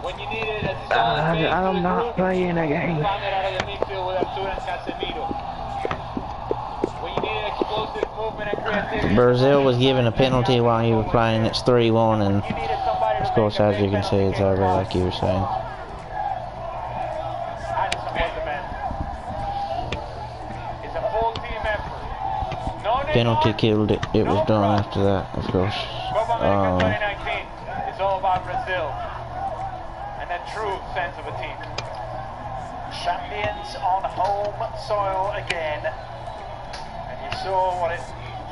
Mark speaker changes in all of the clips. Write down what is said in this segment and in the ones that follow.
Speaker 1: When you need it as his own base
Speaker 2: I'm not playing a game.
Speaker 1: found it out of the midfield with Arturo and Casemiro. When you need explosive movement and creativity.
Speaker 3: Brazil was given a penalty while you were playing. It's 3-1, and of course, as you can see, it's over, like you were saying.
Speaker 1: It's a full team effort.
Speaker 3: Penalty killed it. It was done after that, of course.
Speaker 1: Copa America 2019. It's all about Brazil and that true sense of a team.
Speaker 4: Champions on home soil again, and you saw what it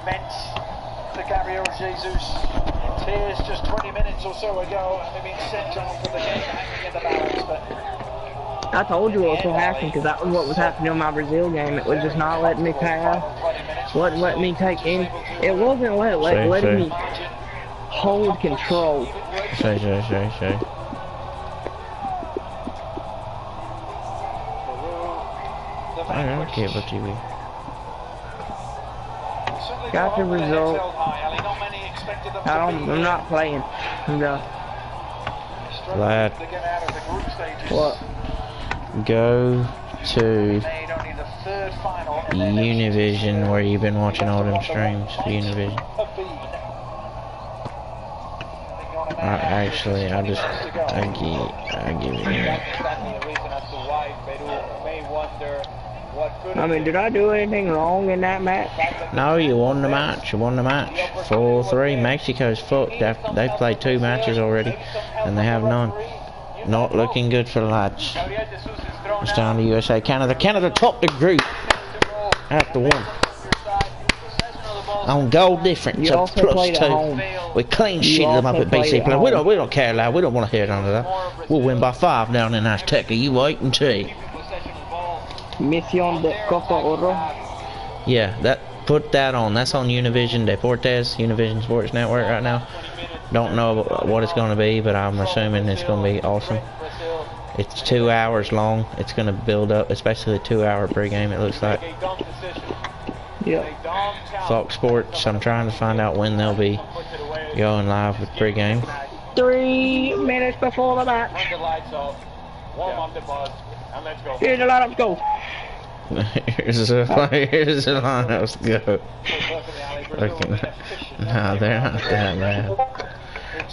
Speaker 4: meant to Gabriel Jesus. Tears just 20 minutes or so ago, and they've been sent off for the game hanging in the balance. But
Speaker 2: I told you what was going to happen, because that was what was happening in my Brazil game. It was just not letting me pass. Wouldn't let me take any. It wasn't letting me hold control.
Speaker 3: Shay. I don't care about TV.
Speaker 2: Got the result. I'm not playing. No.
Speaker 3: Lad,
Speaker 2: What?
Speaker 3: go to Univision where you've been watching all them streams for Univision. Actually, I give it.
Speaker 2: I mean, did I do anything wrong in that match?
Speaker 3: No, you won the match. You won the match. 4-3. Mexico's fucked. They've played 2 matches already, and they have none. Not looking good for the lads. It's down to USA, Canada. Canada topped the group after 1. On goal difference
Speaker 2: You
Speaker 3: of
Speaker 2: also played at home.
Speaker 3: +2. We clean sheeted them up at BC Play. We don't care, lad. We don't want to hear none of that. We'll win by 5 down in Azteca. You wait and see.
Speaker 2: Misión de Copa Oro.
Speaker 3: Yeah, put that on. That's on Univision Deportes, Univision Sports Network right now. Don't know what it's going to be, but I'm assuming it's going to be awesome. It's 2 hours long. It's going to build up, especially the 2-hour pregame, it looks like.
Speaker 2: Yep.
Speaker 3: Fox Sports, I'm trying to find out when they'll be going live with pregame.
Speaker 2: 3 minutes before the match. Here's the lineup, go.
Speaker 3: Here's the line, let's go. Nah, they're not that bad.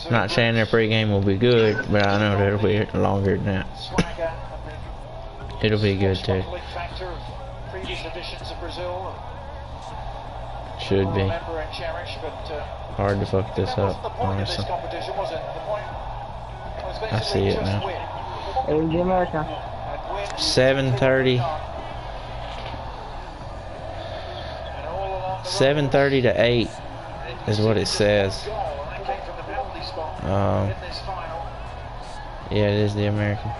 Speaker 3: I'm not saying their pregame will be good, but I know it'll be longer than that. It'll be good too. Should be. Hard to fuck this up, honestly. I see it now.
Speaker 2: AJ America.
Speaker 3: 7:30. 7:30 to 8 is what it says. Yeah, it is the American.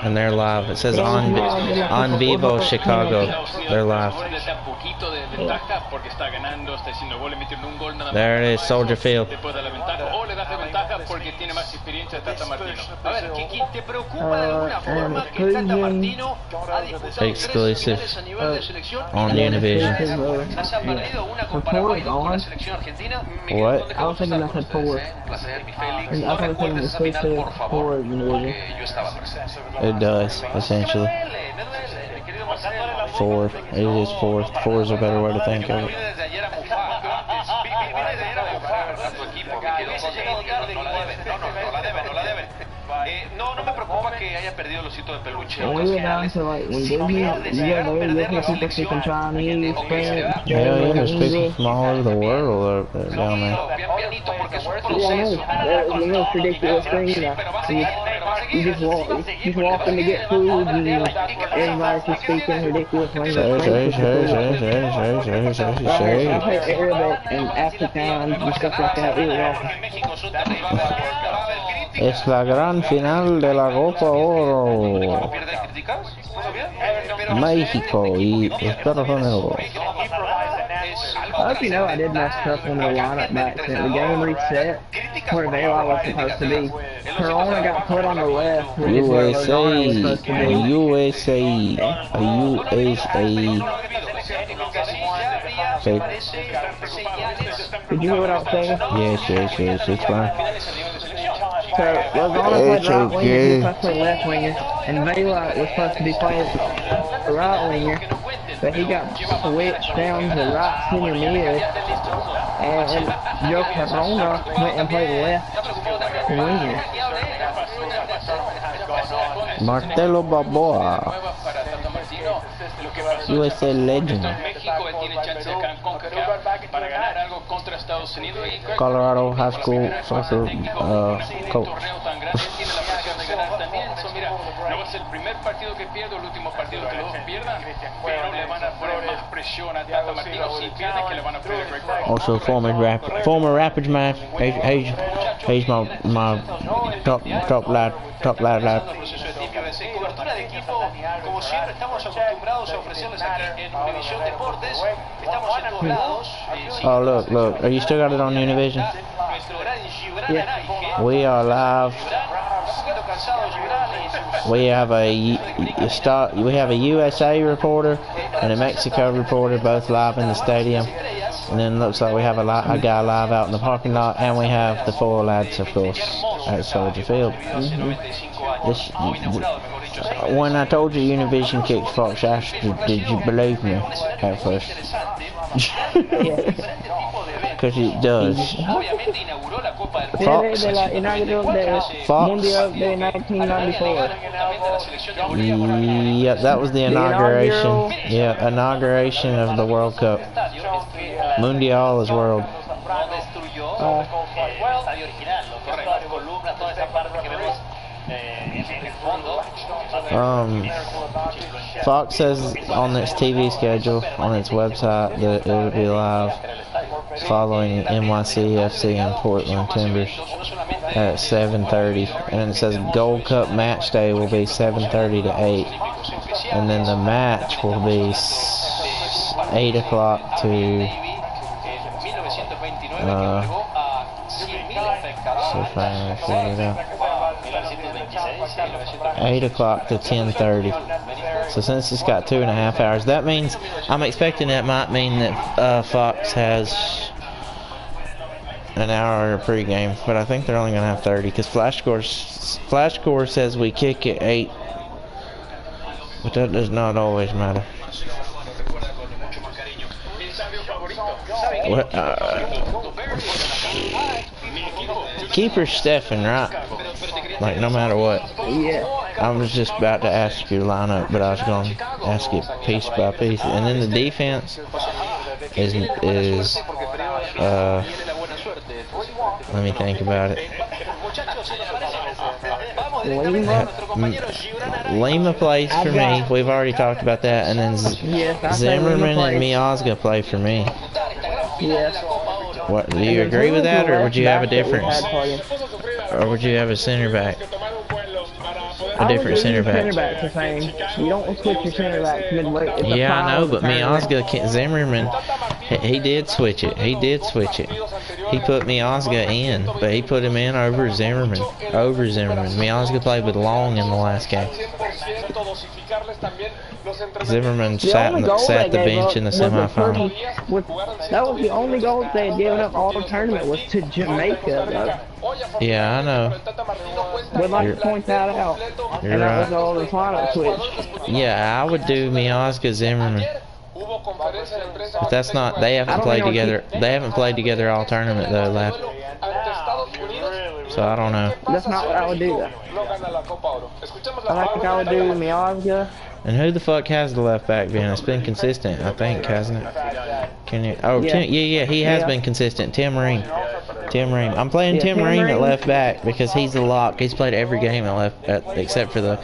Speaker 3: And they're live. It says on Vivo Chicago. They're live. There it is, Soldier Field. Exclusive on Univision. What?
Speaker 2: I was thinking that said forward. I thought it was exclusive forward Univision.
Speaker 3: It does, essentially. 4. It is 4. 4 is a better way to think of it.
Speaker 4: No me preocupa que haya perdido el osito de peluche.
Speaker 2: When we were down to like, when Disney, you know, they were looking at people speaking Chinese, French,
Speaker 3: Yeah, there's people from all over the world down there.
Speaker 2: Yeah, I know. The most ridiculous thing, you just walk in to get food, and everybody's just speaking ridiculous language. I've heard Arabic and Afrikaans and stuff like that. It was awesome.
Speaker 3: Es la gran final de la Copa Oro. México y Estados Unidos.
Speaker 2: I hope you know I did mess up on the lineup back then. The game reset where Vela was supposed to be. Corona got put on the left.
Speaker 3: USA. Okay.
Speaker 2: Did you hear what I was saying?
Speaker 3: Yes, it's fine.
Speaker 2: So Lozano played right winger, he was supposed to play left winger, and Vela was supposed to be playing right winger, but he got switched down to right center mid, and Joe Corona went and played left winger.
Speaker 3: Marcelo Balboa, USA legend. Colorado High School soccer coach. Also former Rapids man. He's my top lad.
Speaker 4: Cobertura de equipo, como siempre estamos acostumbrados a ofrecerles aquí en Univisión Deportes. Estamos en todos lados.
Speaker 3: Oh look, are you still got it on Univision?
Speaker 2: Yeah.
Speaker 3: We are live. We have a USA reporter and a Mexico reporter, both live in the stadium. And then it looks like we have a guy live out in the parking lot, and we have the 4 lads, of course, at Soldier Field. When I told you Univision kicked Fox ass, did you believe me at first? Because it does. Fox.
Speaker 2: Mundial de 1994.
Speaker 3: Yep, that was the inauguration. Yeah, inauguration of the World Cup. Mundial is world. Fox says on its TV schedule, on its website, that it will be live following NYC FC and Portland Timbers at 7:30, and it says Gold Cup match day will be 7:30 to 8, and then the match will be 8 o'clock to see if I can figure it out. 8 o'clock to 10:30. So since it's got 2.5 hours, that means I'm expecting that might mean that Fox has an hour of pregame, but I think they're only gonna have 30 because Flash Score says we kick at 8, but that does not always matter. What? Keeper Stephen, right? Like no matter what.
Speaker 2: Yeah.
Speaker 3: I was just about to ask your lineup, but I was going to ask it piece by piece. And then the defense is let me think about it. Lima plays for me. We've already talked about that. And then Zimmerman and Miazga play for me.
Speaker 2: Yes.
Speaker 3: What, do you agree with that, or would you have a difference? Or would you have a center back? A different center back.
Speaker 2: You don't switch your center back midway.
Speaker 3: Yeah, I know, but Miazga, Zimmerman, he did switch it. He put Miazga in, but he put him in over Zimmerman. Miazga played with Long in the last game. Zimmerman sat the bench in the semifinal.
Speaker 2: That was the only goal they had given up all the tournament, was to Jamaica, though.
Speaker 3: Yeah, I know.
Speaker 2: Would like to point that out.
Speaker 3: You're
Speaker 2: and
Speaker 3: right.
Speaker 2: That was all the final switch.
Speaker 3: Yeah, I would do Miazga Zimmerman. But that's not. They haven't played together. They haven't played together all tournament though, lad. So I don't know.
Speaker 2: That's not what I would do, though. I think I would do Miazga.
Speaker 3: And who the fuck has the left back been? It's been consistent, I think, hasn't it? Can you? Oh,
Speaker 2: Yeah.
Speaker 3: He has been consistent. Tim Ream. I'm playing Tim Ream at left back because he's the lock. He's played every game at left, except for the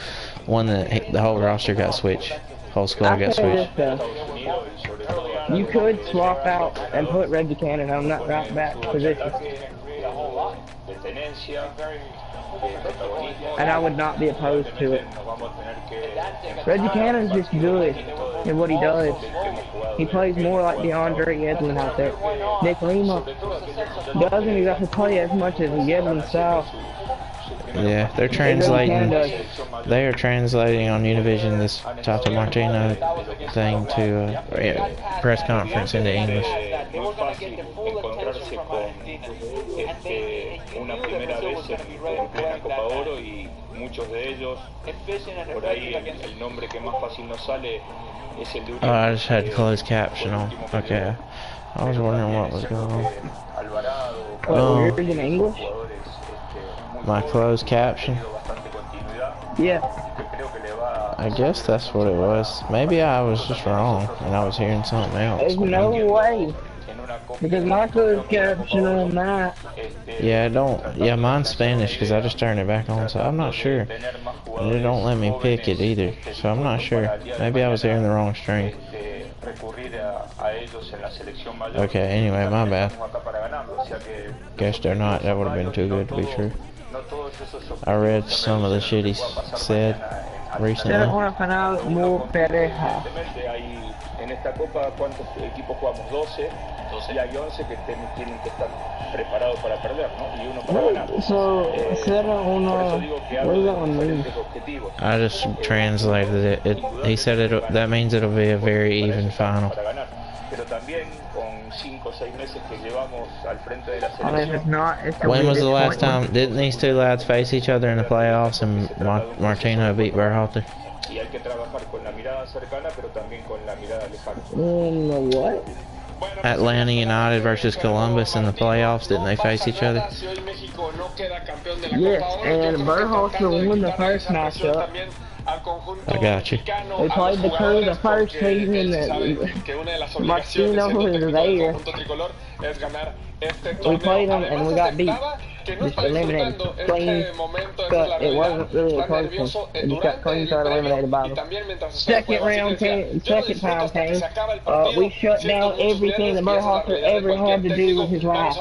Speaker 3: one that the whole roster got switched. Whole squad got switched.
Speaker 2: You could swap out and put Reggie Cannon on that right back position. And I would not be opposed to it. Reggie Cannon's just good in what he does. He plays more like DeAndre Edlin out there. Nick Lima doesn't exactly play as much as Edlin style.
Speaker 3: Yeah, they're translating. They are translating on Univision this Tata Martino thing to press conference into English.
Speaker 5: encontrarse con una primera vez en plena Copa Oro y muchos de ellos, por ahí el nombre que más fácil nos sale es el de
Speaker 3: Oh, I just had closed caption on. Okay. I was wondering what was going on.
Speaker 5: Alvarado,
Speaker 3: Oh.
Speaker 2: What, yours in English?
Speaker 5: jugadores
Speaker 3: My closed caption.
Speaker 5: bastante continuidad,
Speaker 2: Yeah.
Speaker 5: que creo que le va
Speaker 3: I guess that's what it was. Maybe I was just wrong and I was hearing something else.
Speaker 2: There's no way.
Speaker 5: en una Copa
Speaker 2: Because my closed caption on that.
Speaker 3: Yeah, I don't. Yeah, mine's Spanish because I just turned it back on, so I'm not sure. And it don't let me pick it either, so I'm not sure. Maybe I was hearing the wrong string.
Speaker 5: recurrir a ellos en la selección mayor.
Speaker 3: Okay, anyway, my bad.
Speaker 5: Estamos acá para ganar, o sea que
Speaker 3: Guess they're not. That would have been too good to be true.
Speaker 5: no todos esos
Speaker 3: I read some of the shit he said
Speaker 2: They don't
Speaker 3: recently.
Speaker 2: want to find out more better.
Speaker 5: evidentemente hay en esta Copa ¿cuántos equipos jugamos? 12 y hay 11 que tienen que estar preparados para perder, ¿no? Y uno para ganar.
Speaker 2: So,
Speaker 5: Por eso digo que
Speaker 2: what
Speaker 5: hablo
Speaker 2: does
Speaker 5: de
Speaker 2: that one mean?
Speaker 5: diferentes objetivos.
Speaker 3: I just translated it. He said that means it'll be a very even final.
Speaker 5: Para ganar. Pero también con 5 o 6 meses que llevamos al frente de la
Speaker 2: I mean, if it's
Speaker 5: selección.
Speaker 2: not, it's a
Speaker 3: When was
Speaker 2: weird
Speaker 3: the last
Speaker 2: point.
Speaker 3: time? Didn't these two lads face each other in the playoffs and Martino beat Berhalter?
Speaker 5: Y hay que trabajar con la mirada cercana, pero también con la mirada lejana.
Speaker 2: What?
Speaker 3: Atlanta United versus Columbus in the playoffs, didn't they face each other?
Speaker 2: Yes, and Berhalter won the first matchup.
Speaker 3: I got you.
Speaker 2: They played the crew the first season, and Martino was there. We played them and we got beat. Just eliminated. Clean cut. It wasn't really a close one. It just got clean cut eliminated by them. Second time came. We shut down everything that Berhalter ever had to do with his life.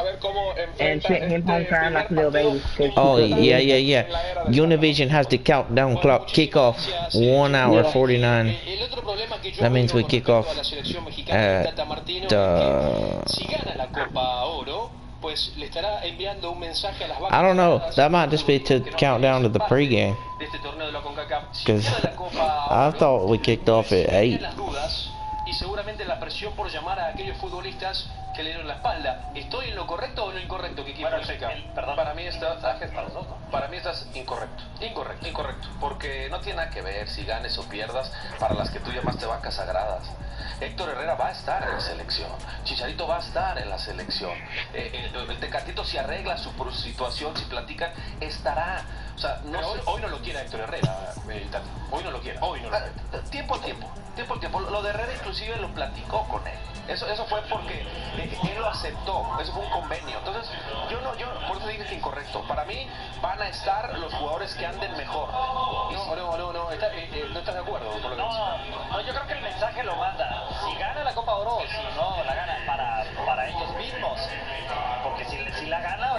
Speaker 2: And sent him home crying like a little baby.
Speaker 3: Oh, yeah. Univision has the countdown clock. Kickoff 1 hour 49. That means we kick off at I don't know. That might just be to count down to the pregame. Because I thought we kicked off at 8.
Speaker 6: Y seguramente la presión por llamar a aquellos futbolistas que le dieron la espalda. ¿Estoy en lo correcto o en lo incorrecto, Kiki? Bueno, perdón, para mí estás incorrecto. Incorrecto. Porque no tiene nada que ver si ganes o pierdas para las que tú llamaste vacas sagradas. Héctor Herrera va a estar en la selección. Chicharito va a estar en la selección. El Tecatito, si arregla su situación, si platican, estará. O sea, hoy no lo quiere Héctor Herrera. Hoy no lo quiere. Tiempo al tiempo. Lo de Herrera inclusive lo platicó con él. Eso fue porque él lo aceptó. Eso fue un convenio. Entonces, yo por eso dije que incorrecto. Para mí van a estar los jugadores que anden mejor. No estás de acuerdo con lo que dices.
Speaker 7: No, yo creo que el mensaje lo manda. Si gana la Copa Oro, si no la gana para ellos mismos. Porque si la gana,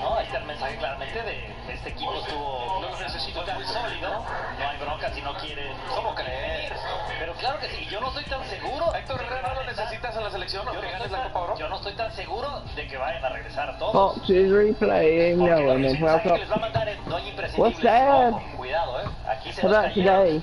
Speaker 7: no, está el mensaje claramente de este equipo estuvo no necesito tan sólido, no hay bronca si no quieren. ¿Cómo creer? Pero claro que sí, yo no estoy tan seguro.
Speaker 6: Héctor Herrera, ¿no lo necesitas en la selección o que ganes la Copa Oro?
Speaker 7: Yo no estoy tan seguro de que vayan a regresar todos.
Speaker 2: Fox is replaying. No, and then What's that?
Speaker 7: Cuidado, aquí se
Speaker 2: How about today?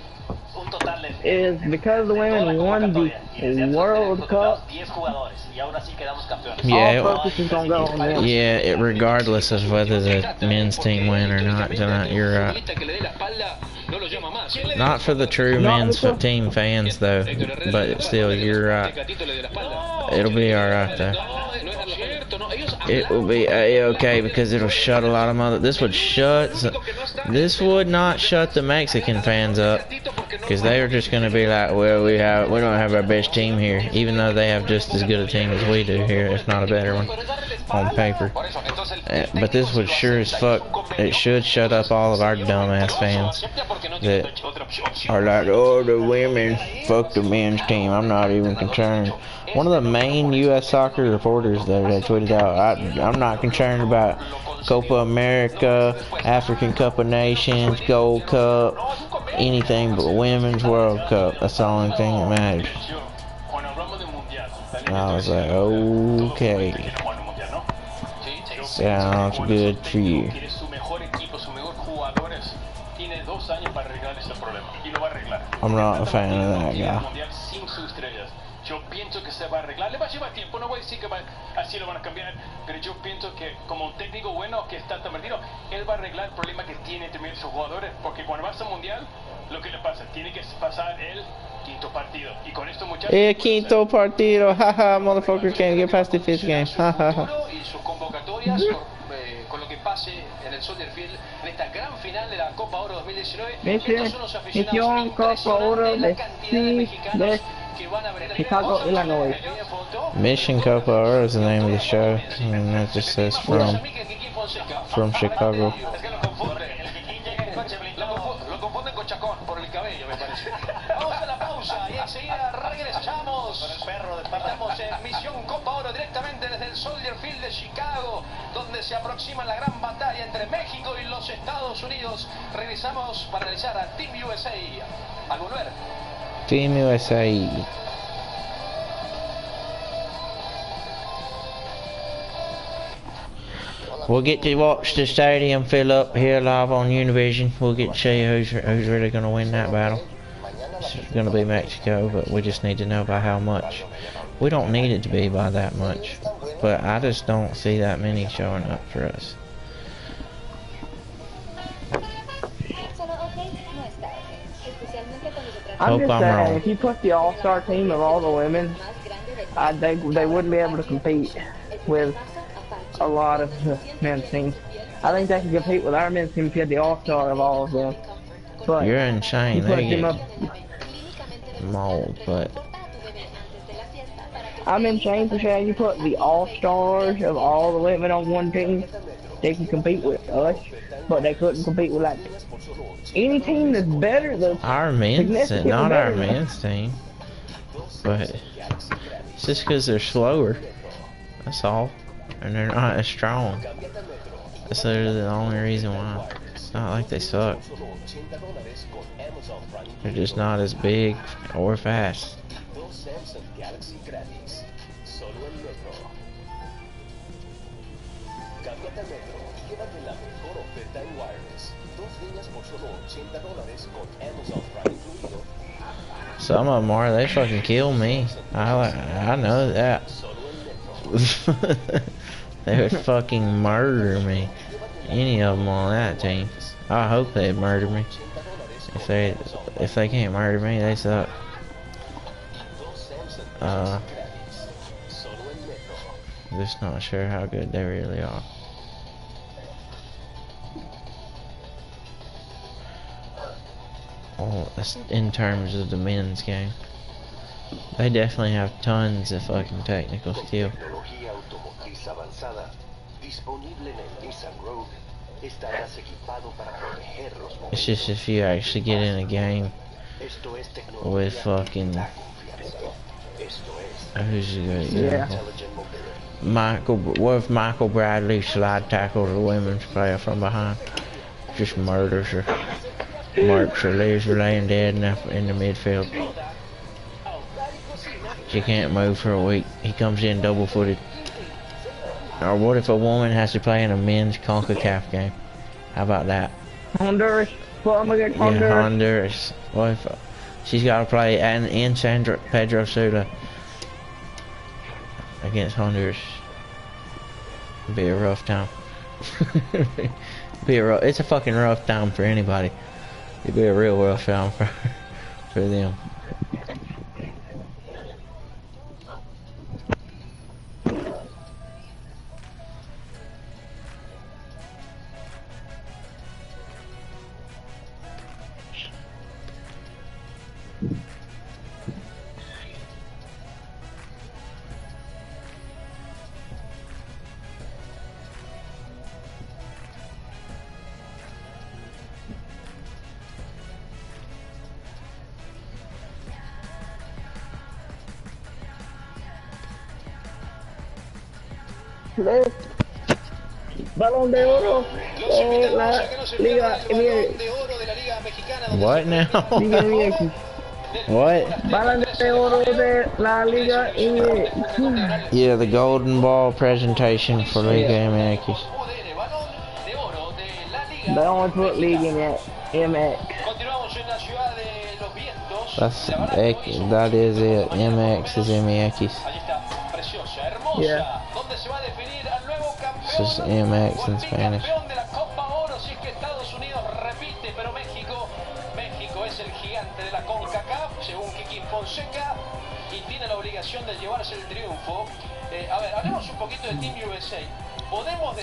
Speaker 7: un total de
Speaker 2: Is because the women won the World Cup.
Speaker 7: 10 jugadores y ahora sí quedamos campeones.
Speaker 3: Yeah,
Speaker 2: All focus is gonna go on them.
Speaker 3: regardless of whether the men's team win or not tonight, you're right. Not for the true men's team fans though, but still, you're right. It'll be alright though. It will be A-okay because it'll shut a lot of this would not shut the Mexican fans up because they are just going to be like, well, we don't have our best team here, even though they have just as good a team as we do here, if not a better one on paper. But this would sure as fuck, it should shut up all of our dumbass fans that are like, oh, the women, fuck the men's team, I'm not even concerned. One of the main U.S. soccer reporters though, that tweeted out, I'm not concerned about Copa America, African Cup of Nations, Gold Cup, anything but Women's World Cup. That's the only thing that matters. And I was like, okay. Sounds good for you. I'm not a fan of that guy.
Speaker 6: Yo pienso que se va a arreglar. Le va a llevar tiempo, no voy a decir que así lo van a cambiar, pero yo pienso que como un técnico bueno que está Martino, él va a arreglar el problema que tiene también sus jugadores, porque cuando vas al mundial, lo que le pasa, tiene que pasar el quinto partido. Y con estos muchachos...
Speaker 3: El quinto partido, haha, motherfuckers can't get past the fifth game, haha.
Speaker 6: Y sus convocatorias con lo que pase en el Soldier Field en esta gran final de la Copa Oro 2019. Estos son los aficionados impresionantes, la cantidad de mexicanos que van a ver el
Speaker 2: Chicago, Illinois.
Speaker 3: Mission Copa Oro is the name of the show, and that just says from Chicago.
Speaker 6: Lo confunden con Chacón por el cabello, me parece. Vamos a la pausa y enseguida regresamos. Estamos en Misión Copa Oro directamente desde el Soldier Field de Chicago, donde se aproxima la gran batalla entre México y los Estados Unidos. Regresamos para analizar a Team USA. Al volver.
Speaker 3: Team USA. We'll get to watch the stadium fill up here live on Univision. We'll get to see who's really going to win that battle. It's going to be Mexico, but we just need to know by how much. We don't need it to be by that much, but I just don't see that many showing up for us.
Speaker 2: I'm just
Speaker 3: I'm
Speaker 2: saying,
Speaker 3: wrong.
Speaker 2: if you put the all-star team of all the women, they wouldn't be able to compete with a lot of the men's teams. I think they can compete with our men's team if you had the all-star of all of them. But
Speaker 3: You're
Speaker 2: you
Speaker 3: insane.
Speaker 2: put
Speaker 3: They
Speaker 2: them up.
Speaker 3: get mauled, but
Speaker 2: I'm insane for saying you put the all-stars of all the women on one team. They can compete with us, but they couldn't compete with like any team that's better. That's
Speaker 3: our men's,
Speaker 2: significantly
Speaker 3: not our
Speaker 2: better than us.
Speaker 3: men's team. But it's just because they're slower. That's all. And they're not as strong. That's literally the only reason why. It's not like they suck. They're just not as big or fast. Some of them are, they fucking kill me. I know that. They would fucking murder me. Any of them on that team. I hope they'd murder me. If they can't murder me, they suck. Just not sure how good they really are. Oh, that's in terms of the men's game. They definitely have tons of fucking technical skill. It's just if you actually get in a game with fucking who's a good example? What if Michael Bradley slide tackles a women's player from behind? Just murders her. Marks her, leaves her laying dead in the midfield. She can't move for a week. He comes in double-footed. Or what if a woman has to play in a men's CONCACAF game? How about that?
Speaker 2: Honduras. Well, I'm against Honduras.
Speaker 3: Yeah, Honduras. What if she's got to play in Pedro Sula against Honduras? It'd be a rough time. It's a fucking rough time for anybody. It'd be a real rough time for them.
Speaker 2: Balón de Oro de la Liga MX.
Speaker 3: What now?
Speaker 2: Liga MX.
Speaker 3: What?
Speaker 2: Balón de Oro de la Liga MX.
Speaker 3: Yeah, the golden ball presentation for Liga MX.
Speaker 2: They only put Liga MX.
Speaker 6: Continuamos en la ciudad de los vientos.
Speaker 3: That is it. MX is MX.
Speaker 6: Ahí está, preciosa, hermosa.
Speaker 2: Yeah.
Speaker 6: Donde se va a definir al nuevo
Speaker 3: This is
Speaker 6: campeón.
Speaker 3: MX in Spanish.
Speaker 6: Campeón de la Copa Oro, si es que Estados Unidos repite, pero México es el gigante de la CONCACAF, según Kiki Fonseca, y tiene la obligación de llevarse el triunfo. A ver, hablemos un poquito de Team USA. Podemos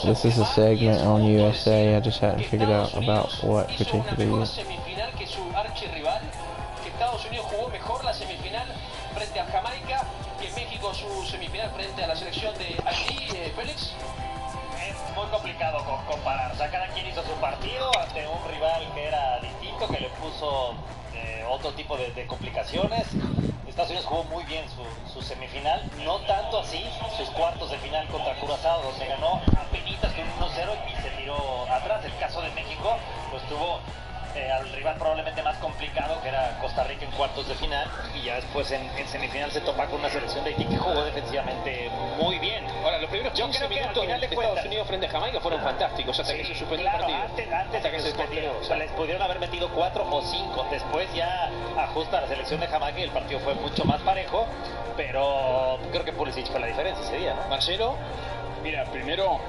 Speaker 3: This is a segment on USA. I just hadn't figured out about what particularly yet.
Speaker 6: Semifinal que su archirrival, que Estados Unidos jugó mejor la semifinal frente a Jamaica que México su semifinal frente a la selección de Haití, Félix.
Speaker 7: Es muy complicado comparar. O sea, cada quien hizo su partido ante un rival que era distinto, que le puso otro tipo de complicaciones. Estados Unidos jugó muy bien su semifinal, no tanto así sus cuartos de final contra Curazao, donde ganó apenitas con 1-0 y se tiró atrás. El caso de México, pues tuvo al rival probablemente más complicado, que era Costa Rica en cuartos de final, y ya después en semifinal se topa con una selección de Haití que jugó defensivamente muy bien.
Speaker 6: Ahora, los primeros 15 minutos de Estados Unidos frente a Jamaica fueron fantásticos, hasta que se suspendió el partido.
Speaker 7: Antes de que se suspendiera, o sea, les pudieron haber metido 4 o 5. Después ya ajusta la selección de Jamaica y el partido fue mucho más parejo, pero creo que Pulisic fue la diferencia ese día, ¿no?
Speaker 6: Marcelo.
Speaker 5: Mira, primero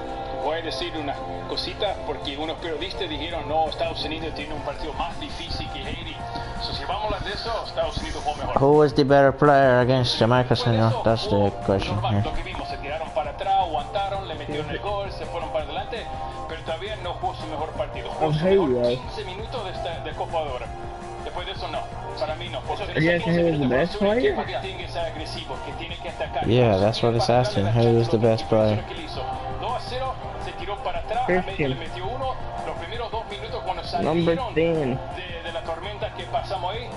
Speaker 5: voy a decir unas cositas porque unos periodistas dijeron no, Estados Unidos tiene un partido más difícil que Haití. So, si vamos a hablar de eso, Estados Unidos fue mejor.
Speaker 3: Who was the better player against Jamaica, senor? That's the question here.
Speaker 5: Lo que vimos, se tiraron para atrás, aguantaron, le metieron el gol, se fueron para adelante, pero todavía no jugó su mejor partido. Jugó su mejor 15 minutos de Copa de Oro. Después de eso no, para mí no.
Speaker 3: Yeah, that's what it's asking. Who is the best player?
Speaker 5: 2-0, se tiró para atrás, le metió uno. Los primeros 2 minutos cuando salieron de la tormenta que pasamos ahí,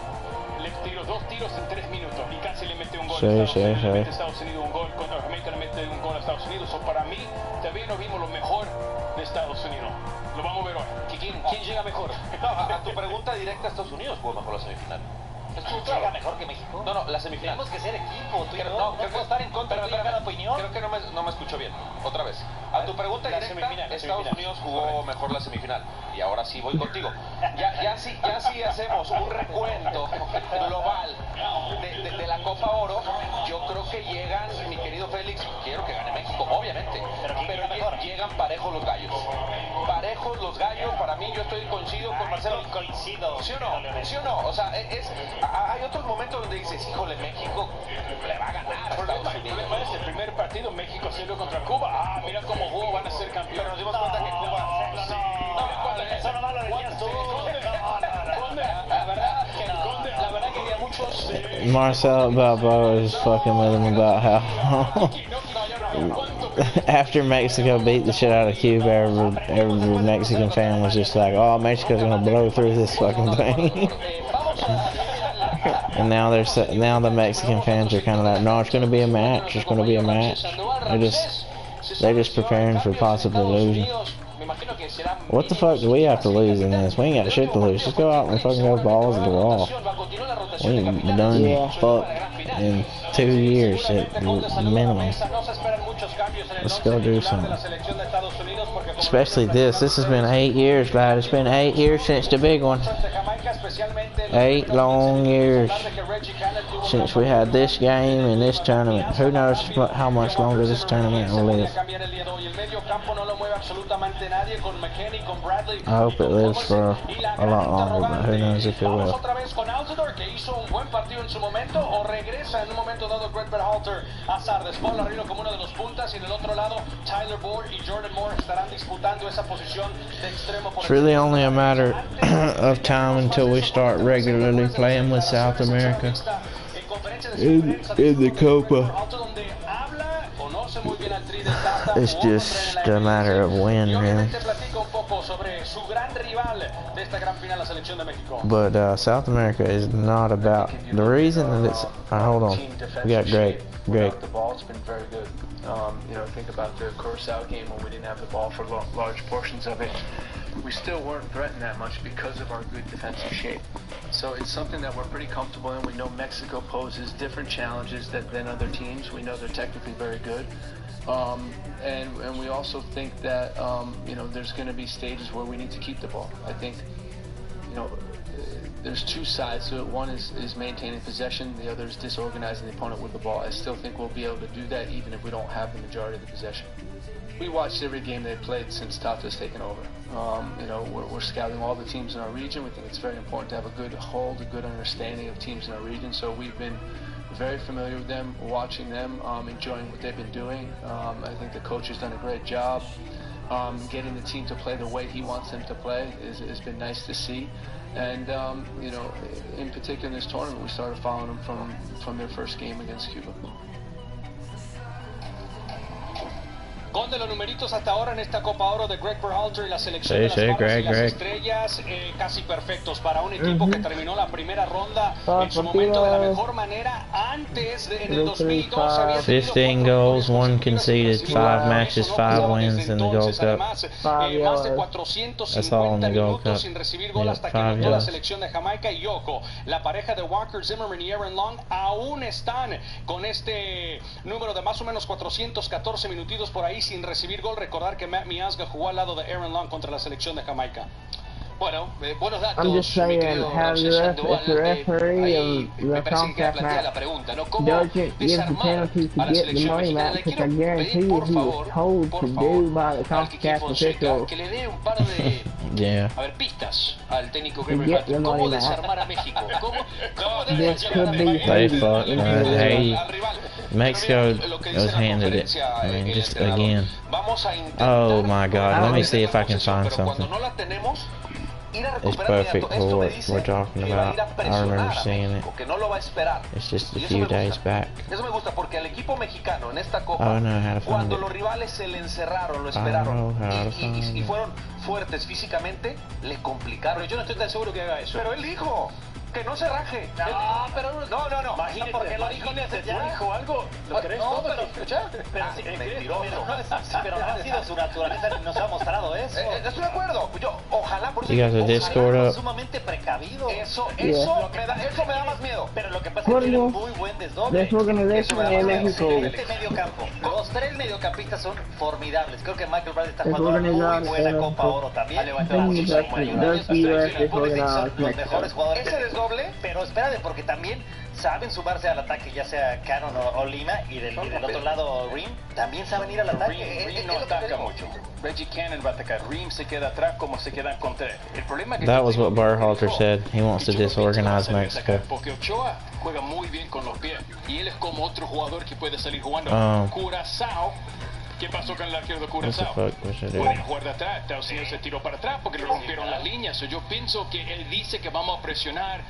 Speaker 5: le tiró 2 tiros en 3 minutos y casi le mete un gol. Estados Unidos un gol, contra Jamaica le mete un gol a Estados Unidos. So, para mí, también no vimos lo mejor de Estados Unidos. Lo vamos a ver hoy.
Speaker 6: ¿Quién llega mejor? A tu pregunta directa, Estados Unidos jugó mejor la semifinal.
Speaker 7: ¿Llega mejor que México?
Speaker 6: No, la semifinal.
Speaker 7: Tenemos que ser equipo.
Speaker 6: No, creo que
Speaker 7: estar en contra de cada opinión.
Speaker 6: Creo que no me escucho bien. Otra vez. A tu pregunta directa, Estados Unidos jugó mejor la semifinal. Y ahora sí voy contigo. Ya sí hacemos un recuento global de la Copa Oro. Yo creo que llegan, mi querido Félix, quiero que gane México, obviamente. Pero llegan parejos los gallos. Parejos los gallos, para mí, yo coincido con Marcelo.
Speaker 7: Coincido.
Speaker 6: ¿Sí o no? ¿Sí o no? O sea, hay otros momentos donde dices, híjole, México le va a ganar a Estados Unidos.
Speaker 5: El primer partido México 0 contra Cuba. Mira cómo jugó, van a ser campeones.
Speaker 6: Pero nos dimos cuenta que Cuba...
Speaker 7: Eso no lo decías tú.
Speaker 5: La verdad que había muchos...
Speaker 3: Marcel Balboa is fucking with him about how after Mexico beat the shit out of Cuba, every Mexican fan was just like, oh, Mexico's gonna blow through this fucking thing. And now the Mexican fans are kind of like, no, it's gonna be a match. It's gonna be a match. They're just preparing for possibly losing. What the fuck do we have to lose in this? We ain't got shit to lose. Just go out and fucking go balls to the wall. We ain't done fuck in 2 years at minimum. Let's go do something. Especially this. This has been 8 years, lad. It's been 8 years since the big one. 8 long years since we had this game and this tournament. Who knows how much longer this tournament will live. I hope it lives for a lot longer, but who knows if it will. It's really only a matter of time until we start regularly playing with South America in the Copa. It's just a matter of when, really. But South America is not about the reason that it's. Hold on, we got Greg.
Speaker 8: The ball's been very good. Think about the Curaçao game when we didn't have the ball for large portions of it. We still weren't threatened that much because of our good defensive shape. So it's something that we're pretty comfortable in. We know Mexico poses different challenges than other teams. We know they're technically very good. And we also think that, there's going to be stages where we need to keep the ball. I think, there's two sides to it. One is maintaining possession, the other is disorganizing the opponent with the ball. I still think we'll be able to do that even if we don't have the majority of the possession. We watched every game they played since Tata's taken over. You know, we're scouting all the teams in our region. We think it's very important to have a good hold, a good understanding of teams in our region. So we've been very familiar with them, watching them, enjoying what they've been doing. I think the coach has done a great job. Getting the team to play the way he wants them to play has been nice to see. And, you know, in particular in this tournament, we started following them from their first game against Cuba.
Speaker 6: Con de los numeritos hasta ahora en esta Copa Oro de Greg Berhalter y la selección de las
Speaker 3: Greg,
Speaker 6: y las estrellas casi perfectos para un equipo que terminó la primera ronda en su momento de la mejor manera. Antes en el 2002 había
Speaker 3: 15 goals, 1 conceded, 5 matches, 5 wins in the Gold Cup.
Speaker 6: Más de 450 minutos sin recibir gol hasta que anotó la selección de Jamaica. Y ojo, la pareja de Walker Zimmerman y Aaron Long aún están con este número de más o menos 414 minutitos por ahí sin recibir gol. Recordar que Matt Miazga jugó al lado de Aaron Long contra la selección de Jamaica. Bueno, buenos datos.
Speaker 2: I'm just saying, have the referee of the CONCACAF match doesn't give the penalty to get the money match, which I guarantee you he was told to do by the CONCACAF officials.
Speaker 6: Que le dé un par de a ver, pistas al técnico Greg Berhalter. ¿Cómo desarmar a México? ¿Cómo
Speaker 2: This could be
Speaker 3: They fucked. Hey, Mexico was handed it. I mean, just again. Oh my God! Let me see if I can find something. It's perfect for what we're talking about. I remember seeing it. It's just a few days back.
Speaker 6: Eso me gusta porque al equipo mexicano en esta copa,
Speaker 3: I don't know how to find
Speaker 6: cuando
Speaker 3: it.
Speaker 6: los rivales se le encerraron, lo esperaron y fueron fuertes físicamente, le complicaron. Yo no estoy tan seguro que haga eso. Pero él dijo que no se raje. No, pero no. Imagínate, porque lo dijo dijo algo. ¿Lo crees todo? Pero escucha.
Speaker 7: Pero no ha sido su naturaleza, no se ha mostrado eso.
Speaker 6: Estoy de acuerdo. Yo, ojalá por
Speaker 3: You got the Discord up?
Speaker 7: Sumamente precavido.
Speaker 6: Eso me da más miedo.
Speaker 7: Pero lo que pasa es que tiene un muy buen desdoble.
Speaker 2: Desorganización en México.
Speaker 7: Excelente medio campo. Los tres mediocampistas son formidables. Creo que Michael Bradley está jugando una muy buena Copa Oro también. Ha levantado muchísimo. Los mejores jugadores.
Speaker 6: Ese desdoble.
Speaker 7: Pero espérate, porque también saben sumarse al ataque, ya sea Cannon o Lima, y del otro lado Ream, también saben ir al ataque.
Speaker 5: Ream no ataca mucho. Reggie Cannon va a atacar. Ream se queda atrás como se queda con tres. El problema que
Speaker 3: That was what Berhalter said. He wants to disorganize Mexico.
Speaker 5: Porque Ochoa juega muy bien con los pies y él es como otro jugador que puede salir jugando. Curazao. ¿Qué pasó con el arquero de Curazao? Pueden jugar de atrás. Estados Unidos se tiró para atrás porque le rompieron las líneas. Yo pienso que él dice que vamos a presionar.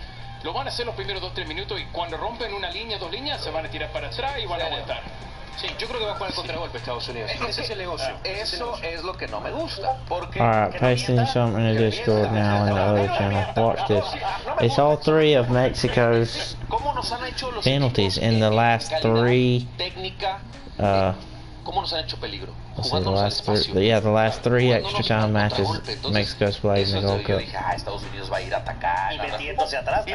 Speaker 5: Lo van a hacer los primeros 2-3 minutos y cuando rompen una línea, 2 líneas, se van a tirar para atrás y van a aguantar.
Speaker 6: Sí, yo creo que va a jugar el contragolpe Estados Unidos. Ese es el negocio. Eso es lo que no me gusta. Porque
Speaker 3: Alright, pasting something in the Discord now in the other channel. Watch this. It's all 3 of Mexico's penalties in the last 3
Speaker 6: ¿Cómo nos han hecho peligro?
Speaker 3: Let's see, the last 3 extra time matches Mexico's played in the Gold Cup.
Speaker 6: Estados Unidos va a ir a atacar.
Speaker 7: Y metiéndose atrás.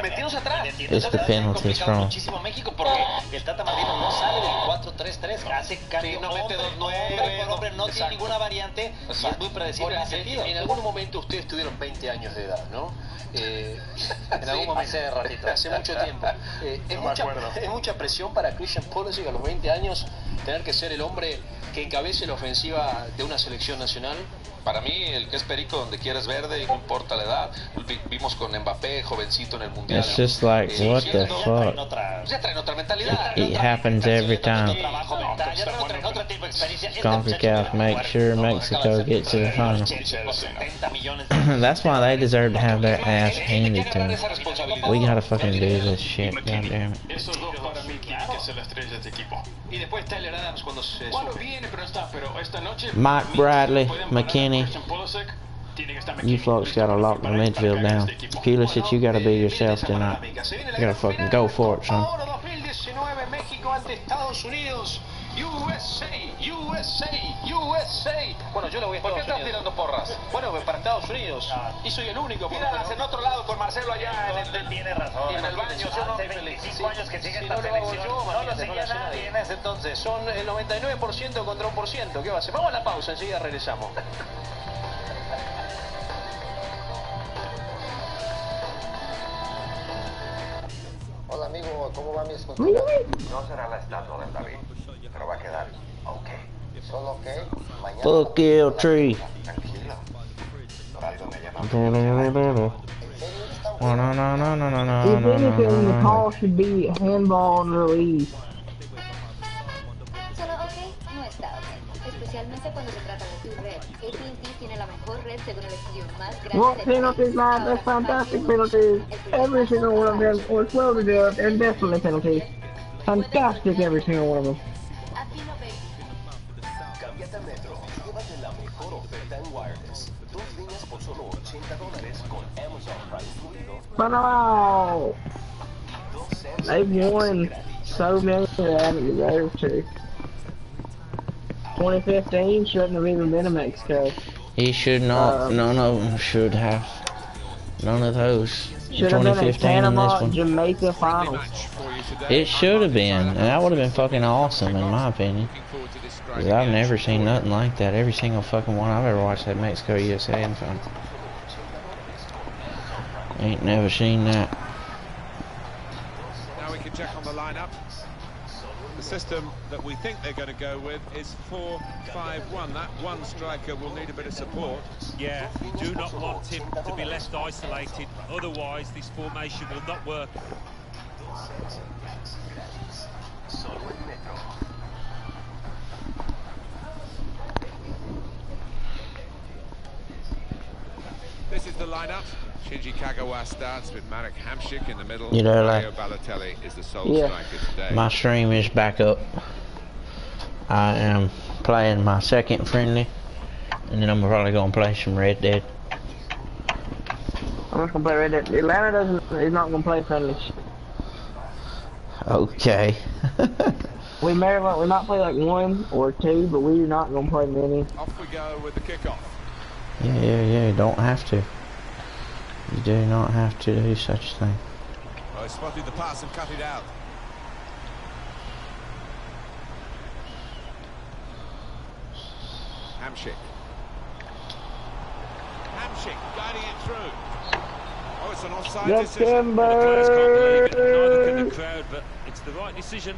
Speaker 3: It's the penalties from.
Speaker 7: Muchísimo a México porque el Tata Martino no sale del 4-3-3. Hace cambio.
Speaker 6: No mete 2-9.
Speaker 7: Hombre, no tiene ninguna variante. Y es muy predecible en ese sentido.
Speaker 6: En algún momento ustedes tuvieron 20 años de edad, ¿no?
Speaker 7: En algún momento. Hace ratito.
Speaker 6: Hace mucho tiempo. Es mucha presión para Christian Pulisic a los 20 años tener que ser el hombre que encabece la ofensiva de una selección nacional.
Speaker 9: Para mí, el que es perico donde quieres verde, no importa la edad. Vimos con Mbappé, jovencito en el Mundial.
Speaker 3: It's just like, what the fuck?
Speaker 6: Ya traen otra mentalidad.
Speaker 3: It happens every time. CONCACAF make sure Mexico gets to the final. That's why they deserve to have their ass handed to them. We gotta fucking do this shit, goddamn it.
Speaker 5: Esos dos para mí tienen que ser las estrellas de este equipo.
Speaker 6: Y después Tyler Adams cuando
Speaker 5: viene, pero esta noche
Speaker 3: Mike Bradley, McKinney, you folks gotta lock the midfield down. Pulisic, you gotta be yourself tonight. You gotta fucking go for it, son.
Speaker 6: 2019 México ante Estados Unidos. USA. Bueno, yo le voy a Estados Unidos. ¿Por qué estás tirando porras? Bueno, para Estados Unidos. Y soy el único. Tíralas en otro lado con Marcelo allá
Speaker 7: tiene razón.
Speaker 6: En el baño.
Speaker 7: Hace 25 años que sigue esta selección.
Speaker 6: No lo seguía nadie en ese entonces. Son el 99% contra 1%. ¿Qué va a hacer? Vamos a la pausa, enseguida regresamos.
Speaker 10: Hola amigo, ¿cómo va mi escultura?
Speaker 2: Really?
Speaker 10: No será la estatua del David, pero va a quedar ok. Solo que mañana...
Speaker 3: Fuck you, tree.
Speaker 10: Tranquilo. Por algo me llaman.
Speaker 3: Oh, no, no, no, no, no, no,
Speaker 2: If
Speaker 3: no,
Speaker 2: anything, the
Speaker 3: no,
Speaker 2: call should be handball and release.
Speaker 11: Solo ok no está ok. Especialmente cuando se trata de tu red. AT&T tiene la mejor red según el estudio más grande
Speaker 2: What
Speaker 11: del
Speaker 2: penalties, man? That's fantastic penalties. Every single one of them was well deserved and definitely penalties. Fantastic, every single one of them.
Speaker 12: Cámbiate a Metro. Llévate la mejor oferta en wireless. 2 líneas por solo $80 con Amazon Prime incluido.
Speaker 2: Wow! They've won so many they haven't deserved to. 2015 shouldn't have even been in Mexico.
Speaker 3: He should not. None of them should have. None of those.
Speaker 2: Should have been a
Speaker 3: 2015 in this
Speaker 2: Panama
Speaker 3: one.
Speaker 2: Jamaica finals.
Speaker 3: It should have been, and that would have been fucking awesome in my opinion. Cause I've never seen nothing like that. Every single fucking one I've ever watched that Mexico USA and fun. Ain't never seen that.
Speaker 13: Now we can check on the lineup. The system that we think they're going to go with is 4-5-1. That one striker will need a bit of support.
Speaker 14: Yeah, you do not want him to be left isolated. Otherwise, this formation will not work.
Speaker 13: This is the lineup. Shinji Kagawa starts with Marek Hamšík in the middle.
Speaker 3: You know,
Speaker 13: Mario
Speaker 3: like,
Speaker 13: Balotelli is the sole
Speaker 2: yeah.
Speaker 13: striker today.
Speaker 3: My stream is back up. I am playing my second friendly, and then I'm probably gonna play some Red Dead.
Speaker 2: I'm just gonna play Red Dead. Atlanta is not gonna play friendlies.
Speaker 3: Okay.
Speaker 2: We might play like 1 or 2, but we're not gonna play many.
Speaker 13: Off we go with the kickoff.
Speaker 3: Yeah, you don't have to. You do not have to do such a thing.
Speaker 13: Oh, he spotted the pass and cut it out. Hamšík guiding it through. Oh, it's an offside decision.
Speaker 14: The players can't believe it, neither can the crowd, but it's the right decision.